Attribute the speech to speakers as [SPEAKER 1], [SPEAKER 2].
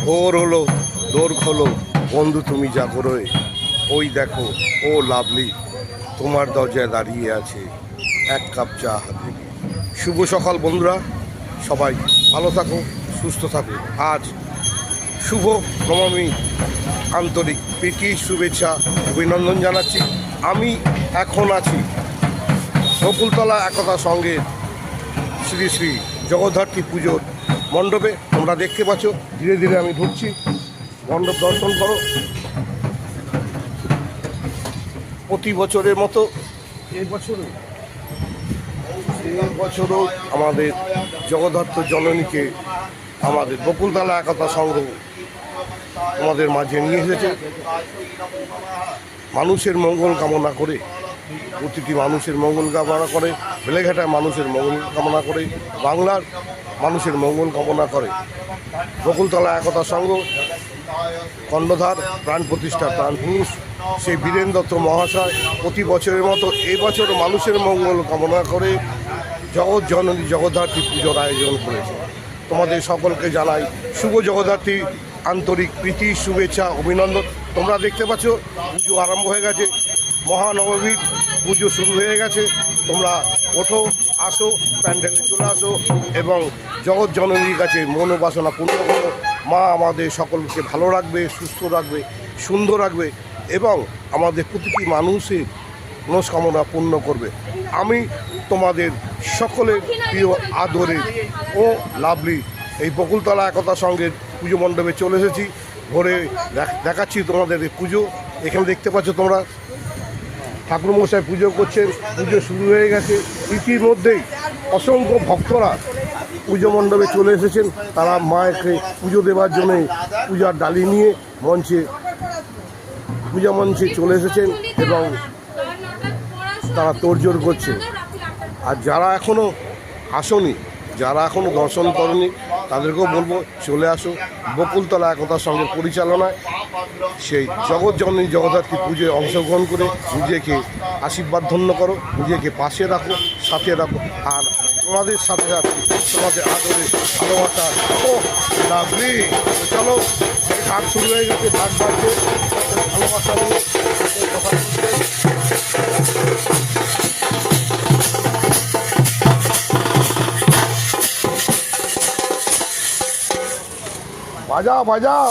[SPEAKER 1] ভোর হলো, দোর খোলো, বন্ধু তুমি জাগরোয়। ওই দেখো, ও লাভলি তোমার দরজায় দাঁড়িয়ে আছে এক কাপ চা হাতে। শুভ সকাল বন্ধুরা, সবাই ভালো থাকো, সুস্থ থাকো। আজ শুভ নবমী, আন্তরিক প্রীতি শুভেচ্ছা অভিনন্দন জানাচ্ছি। আমি এখন আছি বকুলতলা একতা সঙ্গে শ্রী শ্রী জগদ্ধাত্রী পুজোর মণ্ডপে। তোমরা দেখতে পাচ্ছ, ধীরে ধীরে আমি ঢুকছি। মণ্ডপ দর্শন করো। প্রতি বছরের মতো এবছরও আমাদের জগদ্ধাত্রী জননীকে আমাদের বকুলতলা একতা সংঘ আমাদের মাঝে নিয়ে এসেছে মানুষের মঙ্গল কামনা করে। প্রতিটি মানুষের মঙ্গল কামনা করে, বেলেঘাটায় মানুষের মঙ্গল কামনা করে, বাংলার মানুষের মঙ্গল কামনা করে। বকুলতলা একতা সংঘ কর্ণধার, প্রাণ প্রতিষ্ঠা, প্রাণ পুরুষ সেই বীরেন দত্ত মহাশয় প্রতি বছরের মতো এবছর মানুষের মঙ্গল কামনা করে জগৎ জননী জগদ্ধাত্রী পুজোর আয়োজন করেছে। তোমাদের সকলকে জানাই শুভ জগদ্ধাত্রী আন্তরিক প্রীতি শুভেচ্ছা অভিনন্দন। তোমরা দেখতে পাচ্ছ পুজো আরম্ভ হয়ে গেছে, মহানবমীর পুজো শুরু হয়ে গেছে। তোমরা ওঠো, আসো, প্যান্ডেলে চলে আসো এবং জগৎ জননীর কাছে মনোবাসনা পূর্ণ করো। মা আমাদের সকলকে ভালো রাখবে, সুস্থ রাখবে, সুন্দর রাখবে এবং আমাদের প্রতিটি মানুষের মনস্কামনা পূর্ণ করবে। আমি তোমাদের সকলের প্রিয় আদরে ও লাভলি এই বকুলতলা একতা সংঘের পুজো মণ্ডপে চলে এসেছি। ভোরে দেখাচ্ছি তোমাদের এই পুজো। এখানে দেখতে পাচ্ছ তোমরা ঠাকুরমশাই পুজো করছেন। পুজো শুরু হয়ে গেছে। ইতিমধ্যেই অসংখ্য ভক্তরা পুজো মণ্ডপে চলে এসেছেন। তারা মায়েরকে পুজো দেওয়ার জন্যে পূজার ডালি নিয়ে পূজা মঞ্চে চলে এসেছেন এবং তারা তোড়জোড় করছে। আর যারা এখনও আসনি, যারা এখনও দর্শন করনি, তাদেরকেও বলবো চলে আসো। বকুলতলা একতা সংঘের পরিচালনায় সেই জগৎ জননী জগদ্ধাত্রী পুজোয় অংশগ্রহণ করে নিজেকে আশীর্বাদ ধন্য করো, নিজেকে পাশে রাখো, সাথে রাখো। আর তোমাদের সাথে সাথে তোমাদের আদরে ভালোবাসা ও লাভলি। চলো, ডাক শুরু হয়ে গেছে, ডাক বাজছে, ভালোবাসা নিয়ে কথা বলছে। বাজাও বাজাও।